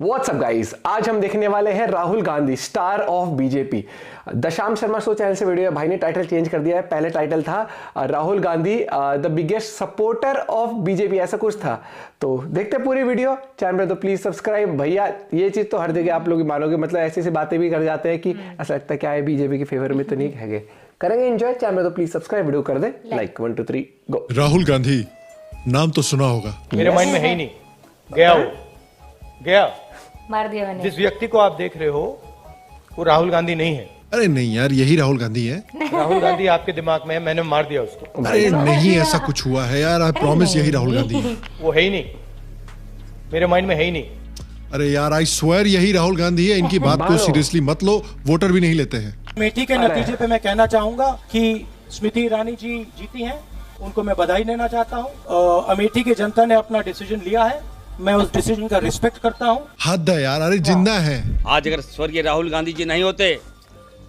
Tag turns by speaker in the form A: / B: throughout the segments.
A: WhatsApp guys, आज हम देखने वाले हैं Rahul Gandhi, star of BJP. दशाम शर्मा शो चैनल से वीडियो है। भाई ने टाइटल चेंज कर दिया है। पहले टाइटल था Rahul Gandhi the biggest supporter of BJP, ऐसा कुछ था। तो देखते हैं पूरी वीडियो। चैनल पे तो प्लीज सब्सक्राइब। भैया ये चीज तो हर जगह आप लोग मानोगे, मतलब ऐसी ऐसी बातें भी कर जाते हैं कि ऐसा लगता है क्या है बीजेपी के फेवर में तो नहीं है। करेंगे एंजॉय। चैनल तो प्लीज सब्सक्राइब, वीडियो कर दे लाइक। 1 2 3 गो।
B: राहुल गांधी नाम तो सुना होगा।
C: मेरे माइंड में है ही नहीं। गया
D: मार दिया मैंने।
C: जिस व्यक्ति को आप देख रहे हो वो राहुल गांधी नहीं है।
B: अरे नहीं यार, यही राहुल गांधी है।
C: राहुल गांधी आपके दिमाग में है, मैंने मार दिया उसको।
B: अरे नहीं, ऐसा कुछ हुआ है यार, आई प्रॉमिस यही राहुल गांधी है।
C: वो है ही नहीं, मेरे माइंड में है ही नहीं।
B: अरे यार आई स्वेयर यही राहुल गांधी है। इनकी बात को सीरियसली मत लो, वोटर भी नहीं लेते हैं।
E: अमेठी के नतीजे पे मैं कहना चाहूंगा कि स्मृति ईरानी जी जीती हैं, उनको मैं बधाई देना चाहता हूं। अमेठी की जनता ने अपना डिसीजन लिया है, मैं उस डिसीजन का रिस्पेक्ट करता हूं।
B: हद है यार, अरे जिंदा है।
F: आज अगर स्वर्गीय राहुल गांधी जी नहीं होते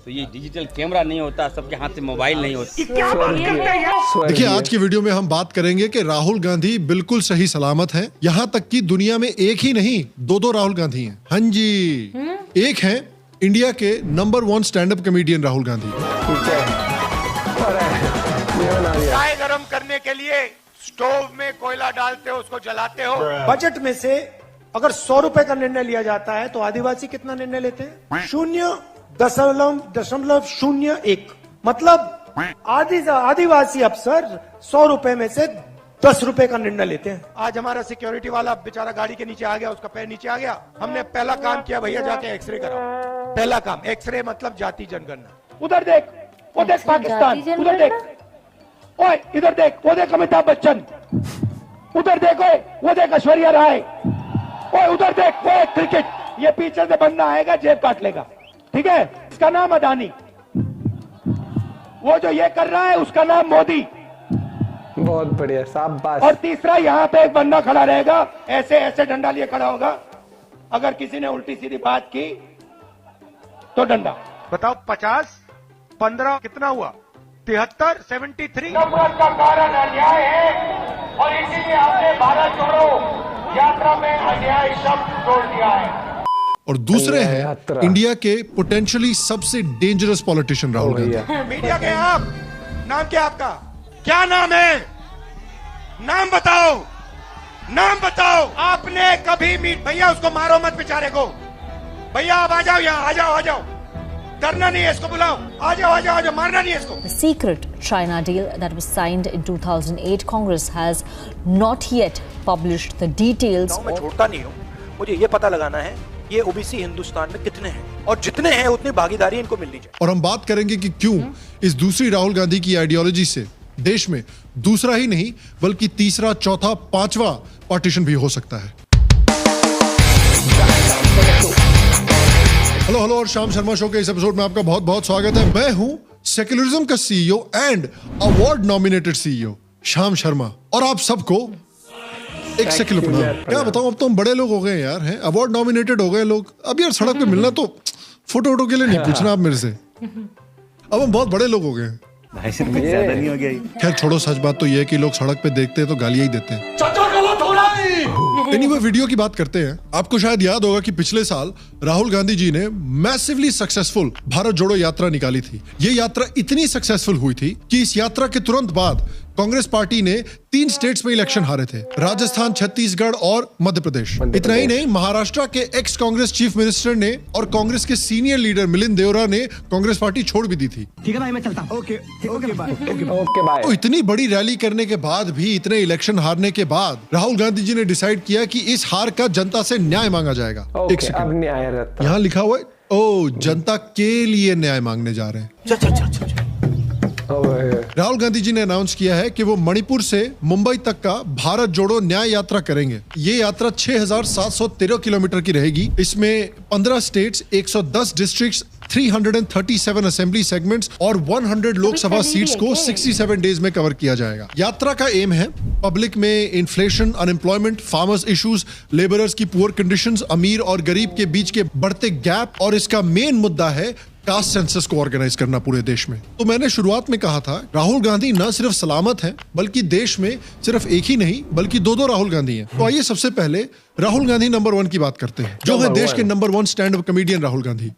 F: तो ये डिजिटल कैमरा नहीं होता, सबके हाथ से मोबाइल नहीं होता।
B: देखिए आज की वीडियो में हम बात करेंगे कि राहुल गांधी बिल्कुल सही सलामत हैं। यहाँ तक कि दुनिया में एक ही नहीं, दो राहुल गांधी हैं। हाँ जी, एक है इंडिया के number 1 stand up comedian Rahul Gandhi.
G: चाय गरम करने के लिए स्टोव में कोयला डालते हो, उसको जलाते हो।
E: बजट में से अगर 100 रुपए का निर्णय लिया जाता है तो आदिवासी कितना निर्णय लेते हैं? 0.01। मतलब आदिवासी अफसर 100 रुपए में से 10 रुपए का निर्णय लेते हैं।
G: आज हमारा सिक्योरिटी वाला बेचारा गाड़ी के नीचे आ गया, उसका पैर नीचे आ गया। हमने पहला काम किया, भैया जाके एक्सरे कराओ। पहला काम एक्सरे, मतलब जाति जनगणना।
E: उधर देख, वो देख पाकिस्तान, उधर देख, ओए इधर देख, वो देख अमिताभ बच्चन, उधर देख, ओए वो देख ऐश्वर्या राय, ओए उधर देख, वो क्रिकेट। ये पीछे से बंदा आएगा, जेब काट लेगा, ठीक है? इसका नाम अदानी। वो जो ये कर रहा है उसका नाम मोदी।
A: बहुत बढ़िया शाबाश।
E: और तीसरा यहाँ पे एक बंदा खड़ा रहेगा, ऐसे ऐसे डंडा लिए खड़ा होगा। अगर किसी ने उल्टी सीधी बात की तो डंडा।
G: बताओ 50 15 कितना हुआ? 73 73।
E: नफरत का कारण अन्याय है और इसीलिए हमने भारत जोड़ो यात्रा में अन्याय शब्द जोड़ दिया है।
B: और दूसरे हैं इंडिया के पोटेंशियली सबसे dangerous politician Rahul Gandhi.
G: Media के आप, नाम क्या आपका? क्या नाम है? नाम बताओ, नाम बताओ। आपने कभी भैया उसको मारो मत बेचारे को। भैया आप आ जाओ, यहाँ आ जाओ, आ जाओ। डरना नहीं है, इसको बुलाओ। आ जाओ, आ जाओ, आ जाओ, मारना नहीं है इसको।
D: The secret China deal that was signed in 2008, Congress has not yet published the details.
E: मैं छोड़ता नहीं हूँ, मुझे ये पता लगाना है ये ओबीसी हिंदुस्तान में कितने हैं, और जितने हैं उतनी भागीदारी इनको मिलनी चाहिए।
B: और हम बात करेंगे कि क्यों इस दूसरी राहुल गांधी की आइडियोलॉजी से देश में दूसरा ही नहीं बल्कि तीसरा, चौथा, 5वां पार्टीशन भी हो सकता है। हेलो और शाम शर्मा शो के इस एपिसोड में आपका बहुत बहुत स्वागत है। मैं हूं सेक्युलरिज्म का CEO and award nominated CEO शाम शर्मा, और आप सबको एक सेक्युलर प्रणाम। क्या बताऊं, अब तो हम बड़े लोग हो गए यार, हैं अवार्ड नॉमिनेटेड हो गए लोग। अब यार सड़क पे मिलना तो फोटो के लिए नहीं पूछना आप मेरे से। अब हम बहुत बड़े लोग हो गए हैं।
F: ज्यादा नहीं हो गया?
B: खैर छोड़ो, सच बात तो ये है कि लोग सड़क पे देखते हैं तो गालियां ही देते हैं। एनीवे वीडियो की बात करते हैं। आपको शायद याद होगा कि पिछले साल राहुल गांधी जी ने मैसिवली सक्सेसफुल भारत जोड़ो यात्रा निकाली थी। ये यात्रा इतनी सक्सेसफुल हुई थी कि इस यात्रा के तुरंत बाद कांग्रेस पार्टी ने 3 स्टेट्स में इलेक्शन हारे थे, राजस्थान, छत्तीसगढ़ और मध्य प्रदेश। इतना ही नहीं, महाराष्ट्र के एक्स कांग्रेस चीफ मिनिस्टर ने और कांग्रेस के सीनियर लीडर मिलिंद देवरा ने कांग्रेस पार्टी छोड़ भी दी थी।
H: ठीक है भाई, मैं चलता हूं। Okay bye.
A: Okay bye.
B: तो इतनी बड़ी रैली करने के बाद भी, इतने इलेक्शन हारने के बाद राहुल गांधी जी ने डिसाइड किया कि इस हार का जनता से न्याय मांगा जाएगा। एक
A: अब न्याय रहता।
B: यहाँ लिखा हुआ है, ओ जनता के लिए न्याय मांगने जा रहे हैं। राहुल गांधी जी ने अनाउंस किया है कि वो मणिपुर से मुंबई तक का भारत जोड़ो न्याय यात्रा करेंगे। ये यात्रा 6713 किलोमीटर की रहेगी। इसमें 15 स्टेट्स, 110 डिस्ट्रिक्ट्स, 337 असेंबली सेगमेंट्स और 100 लोकसभा सीट्स को 67 डेज में कवर किया जाएगा। यात्रा का एम है पब्लिक में inflation, unemployment, farmers issues, labourers की पुअर कंडीशंस, अमीर और गरीब के बीच के बढ़ते गैप, और इसका मेन मुद्दा है कास्ट सेंसस को ऑर्गेनाइज करना पूरे देश में। तो मैंने शुरुआत में कहा था राहुल गांधी न सिर्फ सलामत हैं, बल्कि देश में सिर्फ एक ही नहीं बल्कि दो राहुल गांधी हैं। तो आइए सबसे पहले राहुल गांधी नंबर 1 की बात करते हैं, जो है देश के number 1 stand up comedian Rahul Gandhi.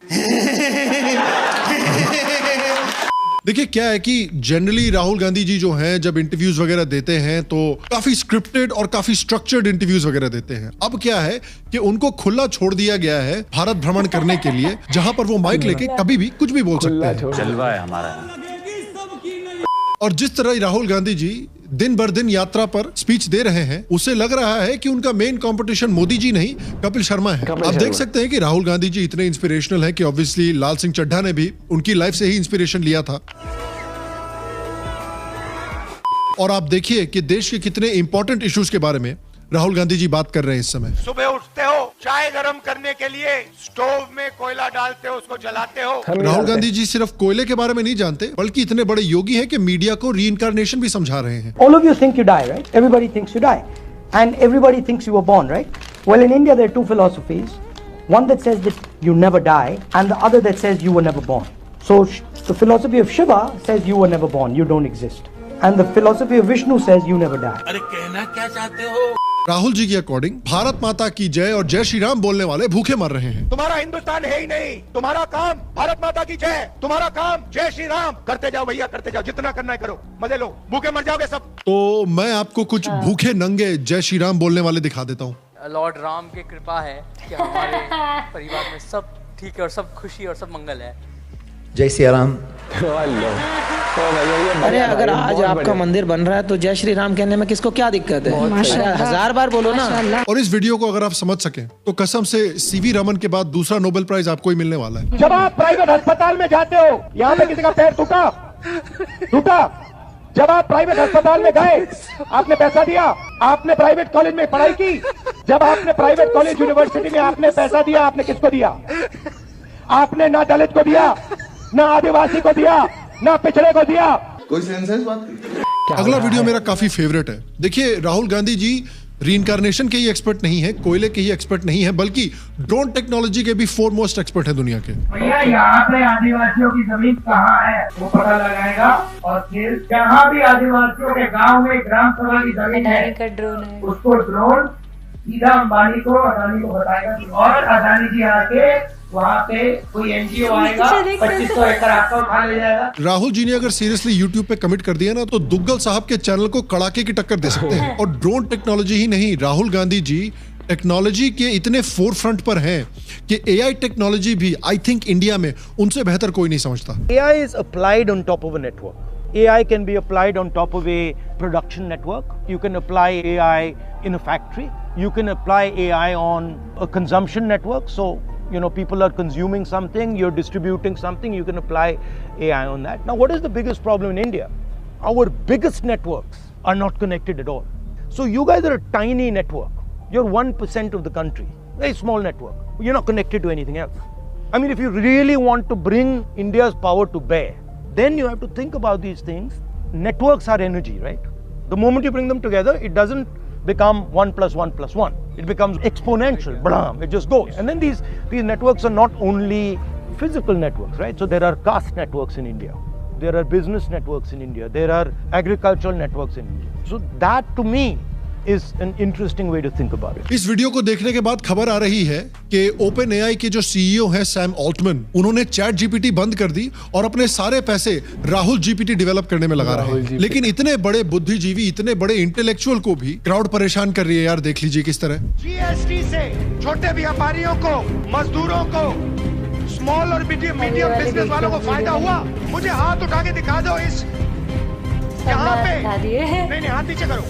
B: देखिए क्या है कि जनरली राहुल गांधी जी जो हैं जब इंटरव्यूज वगैरह देते हैं तो काफी स्क्रिप्टेड और काफी स्ट्रक्चर्ड इंटरव्यूज वगैरह देते हैं। अब क्या है कि उनको खुला छोड़ दिया गया है भारत भ्रमण करने के लिए, जहां पर वो माइक लेके कभी भी कुछ भी बोल सकते हैं।
F: जलवा है हमारा।
B: और जिस तरह राहुल गांधी जी दिन भर दिन यात्रा पर स्पीच दे रहे हैं, उससे लग रहा है कि उनका मेन कंपटीशन मोदी जी नहीं कपिल शर्मा है। आप देख सकते हैं कि राहुल गांधी जी इतने इंस्पिरेशनल हैं कि ऑब्वियसली लाल सिंह चड्ढा ने भी उनकी लाइफ से ही इंस्पिरेशन लिया था। और आप देखिए कि देश के कितने इंपॉर्टेंट इश्यूज के बारे में राहुल गांधी जी बात कर रहे हैं इस समय।
G: सुबह उठते हो, चाय गरम करने के लिए स्टोव में कोयला डालते हो, उसको जलाते हो।
B: राहुल गांधी जी सिर्फ कोयले के बारे में नहीं जानते, बल्कि इतने बड़े योगी हैं कि मीडिया को रीइंकार्नेशन भी समझा रहे हैं।
E: All of you think you die, right? Everybody thinks you die. And everybody thinks you were born, right? Well, in India, there are two philosophies. One that says that you never die, and the other that says you were never born. So, the philosophy of Shiva says you were never born, you don't exist. And the philosophy of Vishnu says you never die.
G: अरे कहना क्या चाहते हो?
B: राहुल जी के according Bharat माता की जय और जय श्री राम बोलने वाले भूखे मर रहे हैं।
G: तुम्हारा हिंदुस्तान है ही नहीं, तुम्हारा काम भारत माता की जय, तुम्हारा काम जय श्री राम। करते जाओ भैया, करते जाओ, जितना करना है करो, मजे लो, भूखे मर जाओगे सब।
B: तो मैं आपको कुछ भूखे नंगे जय श्री राम बोलने वाले दिखा देता हूँ।
I: लॉर्ड राम की कृपा है कि हमारे परिवार में सब ठीक है और सब खुशी और सब मंगल है।
H: जय श्री राम।
J: अरे अगर आज आपका मंदिर बन रहा है तो जय श्री राम कहने में किसको क्या दिक्कत है? अरे 1000 बार बोलो ना।
B: और इस वीडियो को अगर आप समझ सकें तो कसम से सीवी रमन के बाद दूसरा नोबेल प्राइज आपको ही मिलने वाला है।
E: जब आप प्राइवेट अस्पताल में जाते हो, यहाँ पे किसी का पैर टूटा, जब आप प्राइवेट अस्पताल में गए, आपने पैसा दिया, आपने प्राइवेट कॉलेज में पढ़ाई की, जब आपने प्राइवेट कॉलेज यूनिवर्सिटी में आपने पैसा दिया, आपने किसको दिया? आपने ना दलित को दिया, ना आदिवासी को दिया, ना पिछड़े को दिया।
K: कोई सेंस है इस बात की?
B: अगला वीडियो मेरा काफी फेवरेट है। देखिए राहुल गांधी जी रीइंकार्नेशन के ही एक्सपर्ट नहीं है, कोयले के ही एक्सपर्ट नहीं है, बल्कि ड्रोन टेक्नोलॉजी के भी फोरमोस्ट एक्सपर्ट है दुनिया के।
L: भैया यहाँ पे आदिवासियों की जमीन कहाँ है वो पता लगाएगा, और फिर जहाँ भी आदिवासियों के गांव में ग्राम सभा की जमीन है, उसको ड्रोन सीधा अंबानी को, अदानी को बताएगा, और अदानी जी आके वहाँ पे कोई एनजीओ आएगा, 2500 एकड़ आपका उठा ले जाएगा।
B: राहुल जी ने अगर सीरियसली यूट्यूब पे कमिट कर दिया ना तो दुग्गल साहब के चैनल को कड़ाके की टक्कर दे सकते हैं। और ड्रोन टेक्नोलॉजी ही नहीं, राहुल गांधी जी टेक्नोलॉजी के इतने फोर फ्रंट पर हैं कि एआई टेक्नोलॉजी भी आई थिंक इंडिया में उनसे बेहतर कोई नहीं समझता।
C: AI is applied on top of a network. AI can be applied on top of a production network. You can apply AI in a factory. You can apply AI on a consumption network. So, you know, people are consuming something, you're distributing something, you can apply AI on that. Now, what is the biggest problem in India? Our biggest networks are not connected at all. So you guys are a tiny network. You're 1% of the country, very small network. You're not connected to anything else. I mean, if you really want to bring India's power to bear, then you have to think about these things. Networks are energy, right? The moment you bring them together, it doesn't become 1 + 1 + 1. It becomes exponential. Blam, it just goes. And then these networks are not only physical networks, right? So there are caste networks in India. There are business networks in India. There are agricultural networks in India. So that to me is an interesting way to think about it.
B: इस video को देखने के बाद खबर आ रही है कि open AI के जो सीईओ हैं सैम ऑल्टमैन, उन्होंने चैट जीपीटी बंद कर दी और अपने सारे पैसे राहुल जीपीटी डेवलप करने में लगा रहे हैं। लेकिन इतने बड़े बुद्धिजीवी, इतने बड़े इंटेलेक्चुअल को भी क्राउड परेशान कर रही है यार। देख लीजिए किस तरह
G: जीएसटी से छोटे व्यापारियों को, मजदूरों को, स्मॉल और मीडियम बिजनेस वालों को फायदा हुआ। मुझे हाथ उठा के दिखा दो इस यहाँ पे। नहीं, हाथ नीचे करो।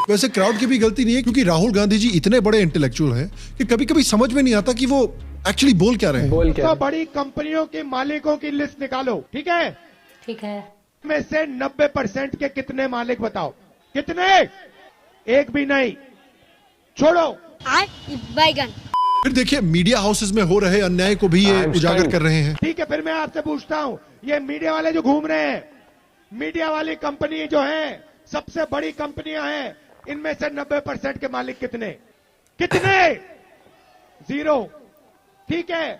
B: वैसे क्राउड की भी गलती नहीं है, क्योंकि राहुल गांधी जी इतने बड़े इंटेलेक्चुअल हैं कि कभी कभी समझ में नहीं आता कि वो एक्चुअली बोल क्या रहे हैं।
G: तो बड़ी कंपनियों के मालिकों की लिस्ट निकालो, ठीक है?
D: ठीक है।
G: में से 90% के कितने मालिक बताओ? कितने? एक भी नहीं, छोड़ो।
M: बैगन।
B: फिर देखिए मीडिया हाउसेस में हो रहे अन्याय को भी ये उजागर कर रहे हैं।
G: ठीक है, फिर मैं आपसे पूछता हूं, ये मीडिया वाले जो घूम रहे हैं, मीडिया वाली कंपनी जो है, सबसे बड़ी कंपनियां हैं, इनमें से 90% के मालिक कितने? कितने? 0। ठीक है।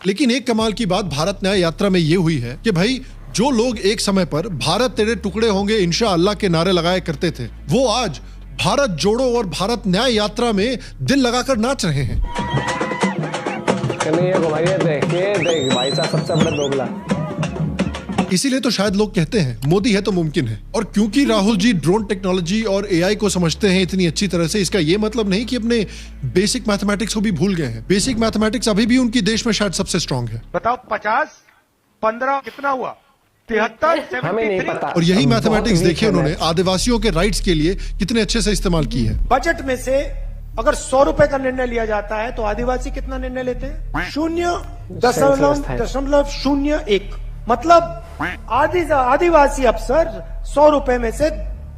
B: लेकिन एक कमाल की बात भारत न्याय यात्रा में ये हुई है कि भाई जो लोग एक समय पर भारत तेरे टुकड़े होंगे इंशाअल्लाह के नारे लगाए करते थे, वो आज भारत जोड़ो और भारत न्याय यात्रा में दिल लगाकर नाच रहे हैं।
A: देख भाई साहब सबसे बड़ा दोगला।
B: इसीलिए तो शायद लोग कहते हैं मोदी है तो मुमकिन है। और क्योंकि राहुल जी ड्रोन टेक्नोलॉजी और एआई को समझते हैं इतनी अच्छी तरह से, इसका ये मतलब नहीं कि अपने बेसिक मैथमेटिक्स को भी भूल गए हैं। बेसिक मैथमेटिक्स अभी भी उनकी देश में शायद सबसे स्ट्रांग है।
G: बताओ 50, 15 कितना हुआ? 73,
A: हमें नहीं पता।
B: और यही मैथमेटिक्स देखिए उन्होंने आदिवासियों के राइट्स के लिए कितने अच्छे से इस्तेमाल की है।
E: बजट में से अगर 100 रुपए का निर्णय लिया जाता है तो आदिवासी कितना निर्णय लेते हैं? 0.001। मतलब आदिवासी अफसर 100 रुपए में से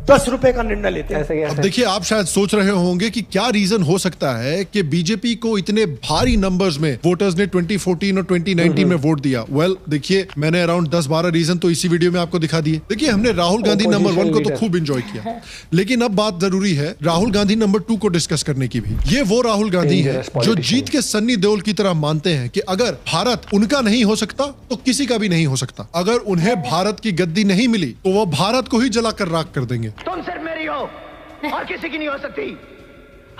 E: 10 रुपए का निर्णय लेते हैं।
B: अब देखिए आप शायद सोच रहे होंगे कि क्या रीजन हो सकता है कि बीजेपी को इतने भारी नंबर्स में वोटर्स ने 2014 और 2019 में वोट दिया। वेल देखिए मैंने अराउंड 10-12 रीजन तो इसी वीडियो में आपको दिखा दिए। देखिए हमने राहुल गांधी नंबर 1 को तो खूब एंजॉय किया, लेकिन अब बात जरूरी है राहुल गांधी नंबर 2 को डिस्कस करने की भी। ये वो राहुल गांधी है जो जीत के सन्नी देओल की तरह मानते हैं कि अगर भारत उनका नहीं हो सकता तो किसी का भी नहीं हो सकता। अगर उन्हें भारत की गद्दी नहीं मिली तो वो भारत को ही जलाकर राख कर देंगे।
H: तुम सिर्फ मेरी हो और किसी की नहीं हो सकती।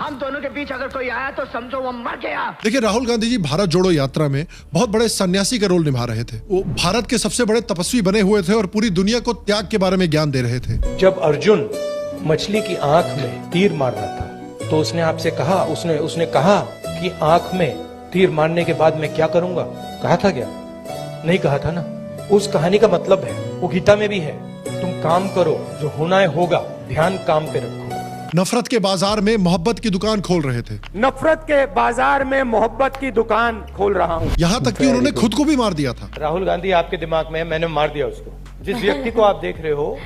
H: हम दोनों के बीच अगर कोई आया तो समझो वो मर गया।
B: देखिए राहुल गांधी जी भारत जोड़ो यात्रा में बहुत बड़े सन्यासी का रोल निभा रहे थे। वो भारत के सबसे बड़े तपस्वी बने हुए थे और पूरी दुनिया को त्याग के बारे में ज्ञान दे रहे थे।
C: जब अर्जुन मछली की आंख में तीर मार रहा था तो उसने आपसे कहा, उसने कहा कि आंख में तीर मारने के बाद मैं क्या करूंगा? कहा था क्या? नहीं कहा था ना। उस कहानी का मतलब है, वो गीता में भी है, तुम काम करो, जो होना है होगा, ध्यान काम पे रखो।
B: नफरत के बाजार में मोहब्बत की दुकान खोल रहे थे।
E: नफरत के बाजार में मोहब्बत की दुकान खोल रहा हूँ।
B: यहाँ तक कि उन्होंने खुद को भी मार दिया था।
C: राहुल गांधी आपके दिमाग में है, मैंने मार दिया उसको। जिस व्यक्ति को आप देख रहे हो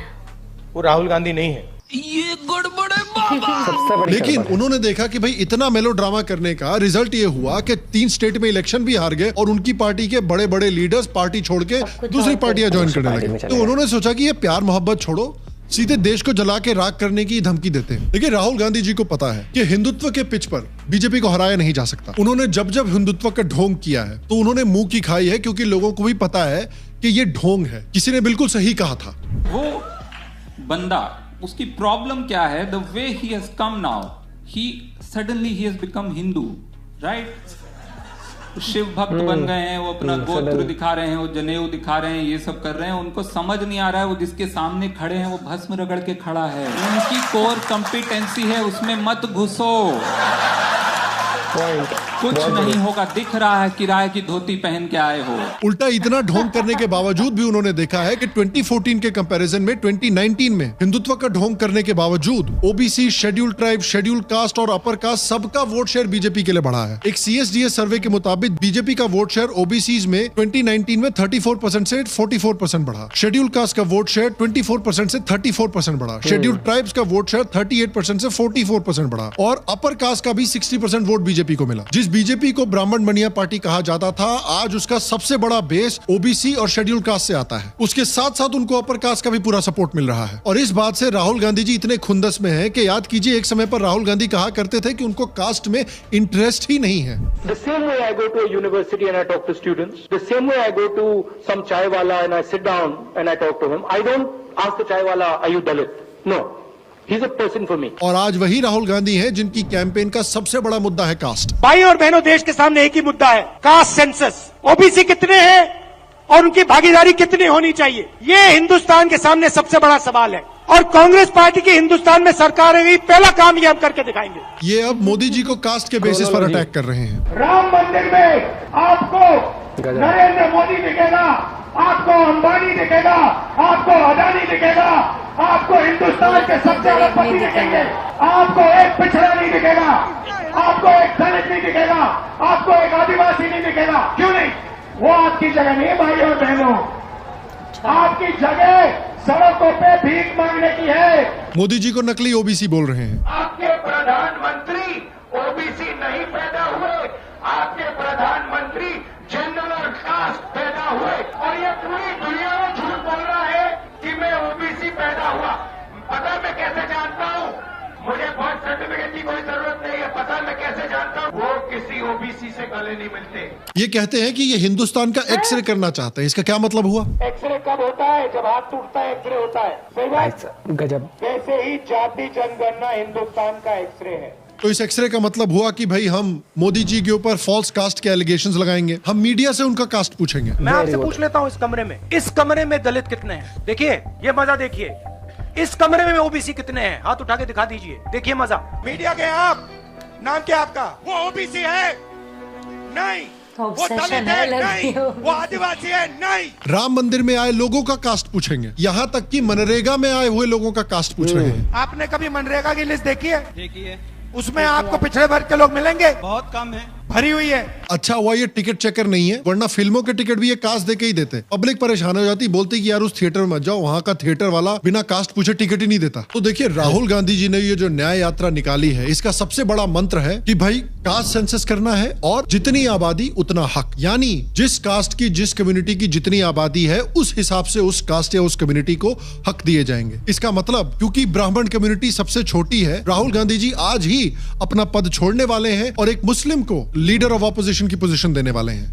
C: वो राहुल गांधी नहीं है।
J: ये गड़बड़ है बाबा।
B: लेकिन उन्होंने देखा कि भाई इतना मेलोड्रामा करने का रिजल्ट ये हुआ कि 3 स्टेट में इलेक्शन भी हार गए और उनकी पार्टी के बड़े बड़े लीडर्स पार्टी छोड़ के दूसरी पार्टियां ज्वाइन करने लगे। तो उन्होंने सोचा कि ये प्यार मोहब्बत छोड़ो, सीधे देश को जला के राख करने की धमकी देते हैं। देखिए राहुल गांधी जी को पता है कि हिंदुत्व के पिच पर बीजेपी को हराया नहीं जा सकता। उन्होंने जब जब हिंदुत्व का ढोंग किया है तो उन्होंने मुंह की खाई है, क्योंकि लोगों को भी पता है कि ये ढोंग है। किसी ने बिल्कुल सही कहा था,
M: वो बंदा उसकी प्रॉब्लम क्या है? The way he has come now, he suddenly he has become Hindu, right? Shiva भक्त बन गए हैं, वो अपना गोत्र दिखा रहे हैं, वो जनेऊ दिखा रहे हैं, ये सब कर रहे हैं। उनको समझ नहीं आ रहा है वो जिसके सामने खड़े हैं वो भस्म रगड़ के खड़ा है। उनकी कोर कॉम्पिटेंसी है, उसमें मत घुसो। कुछ नहीं होगा, दिख रहा है किराए की धोती पहन के आए हो।
B: उल्टा इतना ढोंग करने के बावजूद भी उन्होंने देखा है कि 2014 के कंपैरिजन में 2019 में हिंदुत्व का ढोंग करने के बावजूद OBC, schedule tribe, schedule caste और अपर कास्ट सबका वोट शेयर बीजेपी के लिए बढ़ा है। एक CSDS सर्वे के मुताबिक बीजेपी का वोट शेयर ओबीसीज में 2019 में 34% से 44% बढ़ा। शेड्यूल कास्ट का वोट शेयर 24% से 34% बढ़ा। शेड्यूल ट्राइब्स का वोट शेयर 38% से 44% बढ़ा और अपर कास्ट का भी 60% वोट बीजेपी को मिला। जिस बीजेपी को ब्राह्मण बनिया पार्टी कहा जाता था, आज उसका सबसे बड़ा बेस ओबीसी और शेड्यूल कास्ट से आता है। उसके साथ साथ उनको अपर कास्ट का भी पूरा सपोर्ट मिल रहा है। और इस बात से राहुल गांधी जी इतने खुंदस में हैं कि याद कीजिए एक समय पर राहुल गांधी कहा करते थे कि उनको कास्ट में इंटरेस्ट ही नहीं है।
E: The same way I go to a university and I talk to students, the same way I go to some chai wala and I sit down and I talk to him. I don't ask the chai wala, are you Dalit? No. He's a person for me.
B: और आज वही राहुल गांधी हैं जिनकी campaign का सबसे बड़ा मुद्दा है कास्ट।
E: भाई और बहनों, देश के सामने एक ही मुद्दा है, कास्ट सेंसस। ओबीसी कितने हैं और उनकी भागीदारी कितनी होनी चाहिए, ये हिंदुस्तान के सामने सबसे बड़ा सवाल है। और कांग्रेस पार्टी की हिंदुस्तान में सरकार है, पहला काम ये हम करके दिखाएंगे।
B: ये अब मोदी जी को कास्ट के बेसिस पर अटैक कर रहे हैं।
L: राम मंदिर में आपको नरेंद्र मोदी दिखेगा, आपको अंबानी दिखेगा, आपको अदानी दिखेगा, आपको हिंदुस्तान के सबसे अरबपति दिखेंगे, आपको एक पिछड़ा नहीं दिखेगा, आपको एक दलित नहीं दिखेगा, आपको एक आदिवासी नहीं दिखेगा। क्यों नहीं? वो आपकी जगह नहीं है भाई और बहनों, आपकी जगह सड़कों पे भीख मांगने की है।
B: मोदी जी को नकली ओबीसी बोल रहे हैं।
L: आपके प्रधानमंत्री ओबीसी नहीं पैदा हुए, आपके प्रधानमंत्री जनरल और कास्ट पैदा हुए, और ये पूरी दुनिया में झूठ बोल रहा है कि मैं ओबीसी पैदा हुआ। पता मैं कैसे जानता हूँ? मुझे बर्थ सर्टिफिकेट की कोई जरूरत नहीं है। पता मैं कैसे जानता हूँ? वो किसी कभी ओबीसी से गले नहीं मिलते।
B: ये कहते हैं कि ये हिंदुस्तान का एक्सरे करना चाहते हैं। इसका क्या मतलब हुआ?
L: एक्सरे कब होता है? जब हाथ टूटता है एक्सरे होता है। सही बात?
A: गजब।
L: वैसे ही जाति जनगणना हिंदुस्तान का एक्सरे है।
B: तो इस एक्सरे का मतलब हुआ कि भाई हम मोदी जी के ऊपर फॉल्स कास्ट के एलिगेशंस लगाएंगे, हम मीडिया से उनका कास्ट पूछेंगे।
C: मैं आपसे पूछ लेता हूँ, इस कमरे में दलित कितने हैं? देखिए ये मजा देखिए, इस कमरे में ओबीसी कितने हैं? हाथ उठा के दिखा दीजिए, देखिए मजा।
G: मीडिया के आप, नाम क्या आपका? वो ओबीसी है? नहीं। वो दलित है? नहीं। वो आदिवासी है? नहीं।
B: राम मंदिर में आए लोगों का कास्ट पूछेंगे, यहाँ तक कि मनरेगा में आए हुए लोगों का कास्ट पूछ रहे हैं।
G: आपने कभी मनरेगा की लिस्ट देखी है? देखी है। उसमें आपको पिछड़े वर्ग के लोग मिलेंगे? बहुत कम है, भरी हुई है।
B: अच्छा हुआ ये टिकट चेकर नहीं है, वरना फिल्मों के टिकट भी ये कास्ट दे के ही देते। पब्लिक परेशान हो जाती, बोलती कि यार उस थिएटर में मत जाओ, वहाँ का थिएटर वाला बिना कास्ट पूछे टिकट ही नहीं देता। तो देखिए राहुल गांधी जी ने ये जो न्याय यात्रा निकाली है, इसका सबसे बड़ा मंत्र है कि भाई कास्ट सेंसस करना है और जितनी आबादी उतना हक, यानी जिस कास्ट की, जिस कम्युनिटी की जितनी आबादी है उस हिसाब से उस कास्ट या उस कम्युनिटी को हक दिए जाएंगे। इसका मतलब क्योंकि ब्राह्मण कम्युनिटी सबसे छोटी है, राहुल गांधी जी आज ही अपना पद छोड़ने वाले हैं और एक मुस्लिम को लीडर ऑफ ऑपोजिशन की पोजीशन देने वाले हैं।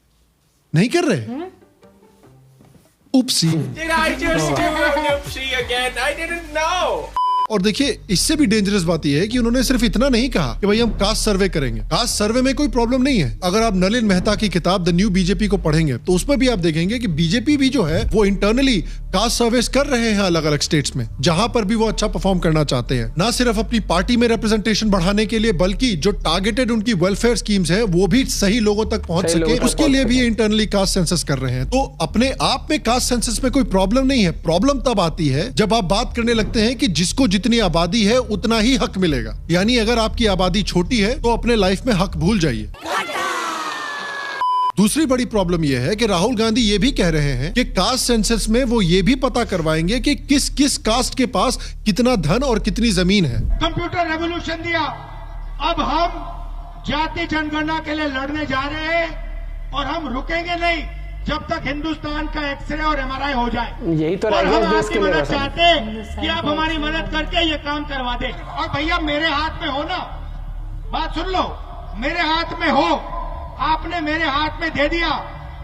B: नहीं कर रहे? उपसी। और देखिए इससे भी डेंजरस बात यह है कि उन्होंने सिर्फ इतना नहीं कहा कि भाई हम कास्ट सर्वे करेंगे। कास्ट सर्वे में कोई प्रॉब्लम नहीं है। अगर आप नलिन मेहता की किताब द न्यू बीजेपी को पढ़ेंगे तो उसमें भी आप देखेंगे कि बीजेपी भी जो है वो इंटरनली कास्ट सर्वेस कर रहे हैं अलग अलग स्टेट्स में, जहां पर भी वो अच्छा परफॉर्म करना चाहते हैं। ना सिर्फ अपनी पार्टी में रिप्रेजेंटेशन बढ़ाने के लिए, बल्कि जो टारगेटेड उनकी वेलफेयर स्कीम्स है वो भी सही लोगों तक पहुंच सके, उसके लिए भी इंटरनली कास्ट सेंसस कर रहे हैं। तो अपने आप में कास्ट सेंसस में कोई प्रॉब्लम नहीं है। प्रॉब्लम तब आती है जब आप बात करने लगते हैं कि जिसको जितनी आबादी है उतना ही हक मिलेगा। यानी अगर आपकी आबादी छोटी है तो अपने लाइफ में हक भूल जाइए। दूसरी बड़ी प्रॉब्लम यह है कि राहुल गांधी ये भी कह रहे हैं कि कास्ट सेंसस में वो ये भी पता करवाएंगे कि किस किस कास्ट के पास कितना धन और कितनी जमीन है।
L: कंप्यूटर रेवोल्यूशन दिया, अब हम जाति जनगणना के लिए लड़ने जा रहे हैं और हम रुकेंगे नहीं जब तक हिंदुस्तान का एक्सरे और एमआरआई हो जाए।
A: यही तो
L: और हम आपकी मदद चाहते हैं कि आप हमारी मदद करके ये काम करवा दें। और भैया मेरे हाथ में हो ना, बात सुन लो, मेरे हाथ में हो, आपने मेरे हाथ में दे दिया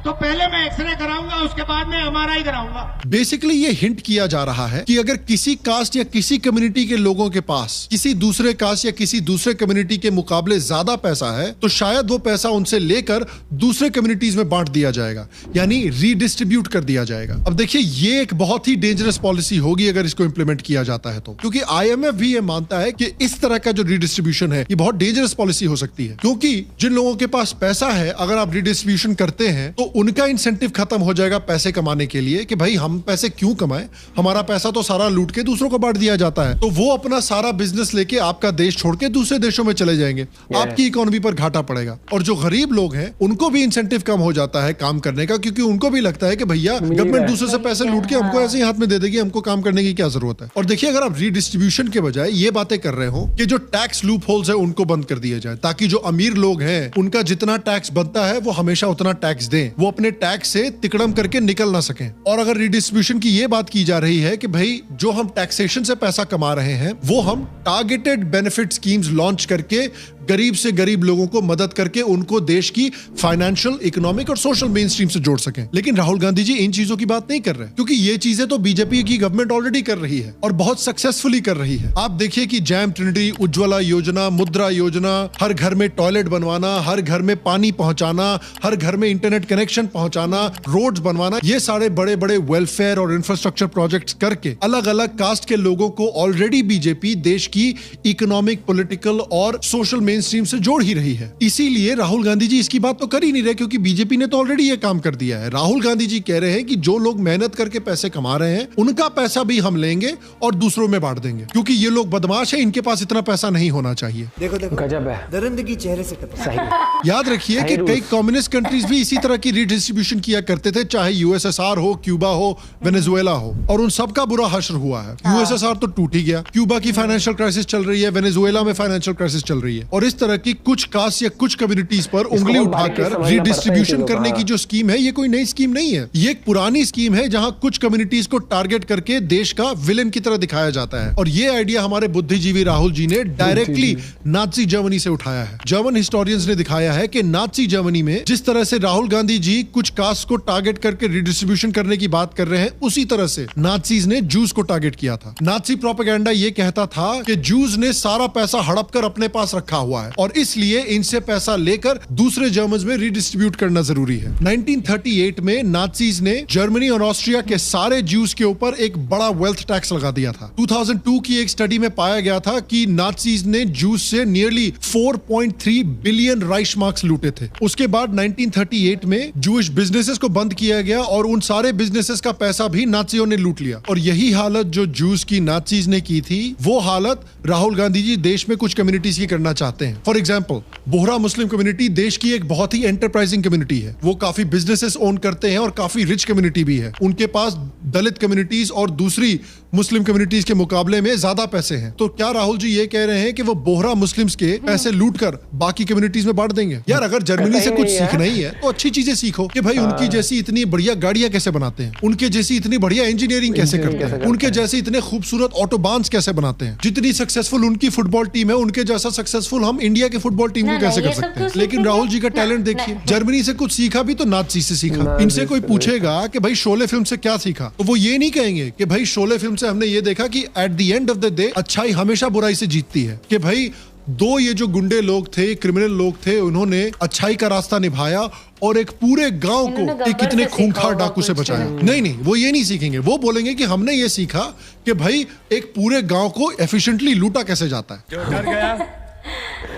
L: तो पहले मैं एक्सरे कराऊंगा, उसके बाद मैं एमआरआई कराऊंगा।
B: बेसिकली ये हिंट किया जा रहा है कि अगर किसी कास्ट या किसी कम्युनिटी के लोगों के पास किसी दूसरे कास्ट या किसी दूसरे कम्युनिटी के मुकाबले ज्यादा पैसा है तो शायद वो पैसा उनसे लेकर दूसरे कम्युनिटीज में बांट दिया जाएगा, यानी रीडिस्ट्रीब्यूट कर दिया जाएगा। अब देखिए ये एक बहुत ही डेंजरस पॉलिसी होगी अगर इसको इंप्लीमेंट किया जाता है तो, क्योंकि IMF भी ये मानता है कि इस तरह का जो रीडिस्ट्रीब्यूशन है ये बहुत डेंजरस पॉलिसी हो सकती है, क्योंकि जिन लोगों के पास पैसा है अगर आप रीडिस्ट्रीब्यूशन करते हैं तो उनका इंसेंटिव खत्म हो जाएगा पैसे कमाने के लिए कि भाई हम पैसे क्यों कमाएं, हमारा पैसा तो सारा लूट के दूसरों को बांट दिया जाता है। तो वो अपना सारा बिजनेस लेके आपका देश छोड़ के दूसरे देशों में चले जाएंगे, आपकी इकोनॉमी पर घाटा पड़ेगा। और जो गरीब लोग हैं उनको भी इंसेंटिव कम हो जाता है काम करने का, क्योंकि उनको भी लगता है कि भैया गवर्नमेंट दूसरे से पैसे लूट के हमको ऐसे ही हाथ में दे देगी, हमको काम करने की क्या जरूरत है। और देखिए अगर आप रीडिस्ट्रीब्यूशन के बजाय ये बातें कर रहे हो कि जो टैक्स लूप होल्स है उनको बंद कर दिया जाए, ताकि जो अमीर लोग हैं उनका जितना टैक्स बनता है वो हमेशा उतना टैक्स दें, वो अपने टैक्स से तिकड़म करके निकल ना सकें। और अगर रीडिस्ट्रीब्यूशन की ये बात की जा रही है कि भाई जो हम टैक्सेशन से पैसा कमा रहे हैं वो हम टारगेटेड बेनिफिट स्कीम्स लॉन्च करके गरीब से गरीब लोगों को मदद करके उनको देश की फाइनेंशियल, इकोनॉमिक और सोशल मेन स्ट्रीम से जोड़ सकें। लेकिन राहुल गांधी जी इन चीजों की बात नहीं कर रहे, क्योंकि ये चीजें तो बीजेपी की गवर्नमेंट ऑलरेडी कर रही है और बहुत सक्सेसफुली कर रही है। आप देखिए कि जैम ट्रिनिटी, उज्ज्वला योजना, मुद्रा योजना, हर घर में टॉयलेट बनवाना, हर घर में पानी पहुंचाना, हर घर में इंटरनेट कनेक्शन पहुंचाना, रोड्स बनवाना, ये सारे बड़े बड़े वेलफेयर और इंफ्रास्ट्रक्चर प्रोजेक्ट्स करके अलग अलग कास्ट के लोगों को ऑलरेडी बीजेपी देश की इकोनॉमिक, पॉलिटिकल और सोशल मेन स्ट्रीम से जोड़ ही रही है। इसीलिए राहुल गांधी जी इसकी बात तो कर ही नहीं रहे, क्योंकि बीजेपी ने तो ऑलरेडी ये काम कर दिया है। राहुल गांधी जी कह रहे हैं कि जो लोग मेहनत करके पैसे कमा रहे हैं उनका पैसा भी हम लेंगे और दूसरों में बांट देंगे, क्योंकि ये लोग बदमाश है, इनके पास इतना पैसा नहीं होना चाहिए।
N: देखो देखो
A: गजब है,
N: दरिंदगी चेहरे से टपक।
A: सही।
B: याद रखिए कि कई कम्युनिस्ट कंट्रीज भी इसी तरह की रीडिस्ट्रीब्यूशन किया करते थे, चाहे यूएसएसआर हो, क्यूबा हो, वेनेजुएला हो, और उन सबका बुरा हश्र हुआ है। यूएसएसआर तो टूट ही गया, क्यूबा की फाइनेंशियल क्राइसिस चल रही है, वेनेजुएला में फाइनेंशियल क्राइसिस चल रही है, और और इस तरह की कुछ कास्ट या कुछ कम्युनिटीज पर उंगली उठाकर रीडिस्ट्रीब्यूशन करने की जो स्कीम है, ये कोई नई स्कीम नहीं है। ये एक पुरानी स्कीम है जहां कुछ कम्युनिटीज को टारगेट करके देश का विलेन की तरह दिखाया जाता है। और ये आइडिया हमारे बुद्धिजीवी राहुल जी ने डायरेक्टली नाजी जर्मनी से उठाया है। जर्मन हिस्टोरियंस ने दिखाया है कि नाजी जर्मनी में जिस तरह से राहुल गांधी जी कुछ कास्ट को टारगेट करके रिडिस्ट्रीब्यूशन करने की बात कर रहे हैं, उसी तरह से नाजीज ने जूस को टारगेट किया था। नाजी प्रोपेगेंडा ये कहता था कि जूस ने सारा पैसा हड़प कर अपने पास रखा हुआ है और इसलिए इनसे पैसा लेकर दूसरे जर्मन्स में रिडिस्ट्रीब्यूट करना जरूरी है। 1938 में नाजीज ने जर्मनी और ऑस्ट्रिया के सारे जूस के ऊपर एक बड़ा वेल्थ टैक्स लगा दिया था। 2002 की एक स्टडी में पाया गया था कि नाजीज ने जूस से नियरली 4.3 बिलियन राइशमार्क्स लूटे थे। उसके बाद 1938 में जूश बिजनेसेस को बंद किया गया और उन सारे बिजनेसेस का पैसा भी नाजियों ने लूट लिया। और यही हालत जो जूस की नाजीज ने की थी, वो हालत राहुल गांधी जी देश में कुछ कम्युनिटीज की करना चाहते हैं। For example, Bohra Muslim community देश की एक बहुत ही एंटरप्राइजिंग कम्युनिटी है। वो काफी बिजनेसेस ओन करते हैं और काफी रिच कम्युनिटी भी है। उनके पास दलित कम्युनिटीज और दूसरी मुस्लिम कम्युनिटीज के मुकाबले में ज्यादा पैसे हैं। तो क्या राहुल जी ये कह रहे हैं कि वो बोहरा मुस्लिम्स के पैसे लूटकर बाकी कम्युनिटीज में बांट देंगे? यार, अगर जर्मनी से कुछ सीखना ही है तो अच्छी चीजें सीखो कि भाई उनकी जैसी इतनी बढ़िया गाड़ियां कैसे बनाते हैं, उनके जैसी इतनी बढ़िया इंजीनियरिंग कैसे करते हैं, उनके जैसे इतने खूबसूरत ऑटोबान्स कैसे बनाते हैं। जितनी सक्सेसफुल उनकी फुटबॉल टीम है, उनके जैसा सक्सेसफुल हम इंडिया के फुटबॉल टीम को कैसे कर सकते हैं। लेकिन राहुल जी का टैलेंट देखिए, जर्मनी से कुछ सीखा भी तो नाजी से सीखा। इनसे कोई पूछेगा कि भाई शोले फिल्म से क्या सीखा, तो वो ये नहीं कहेंगे कि भाई शोले फिल्म से हमने ये देखा कि at the end of the day अच्छाई हमेशा बुराई से जीतती है। कि भाई दो ये जो गुंडे लोग थे, क्रिमिनल लोग थे, उन्होंने अच्छाई का रास्ता निभाया और एक पूरे गांव को एक इतने खूंखार डाकू से बचाया। नहीं, वो ये नहीं सीखेंगे। वो बोलेंगे कि हमने ये सीखा कि भाई एक पूरे गांव को एफिशिएंटली लूटा कैसे जाता है।
N: जो डर गया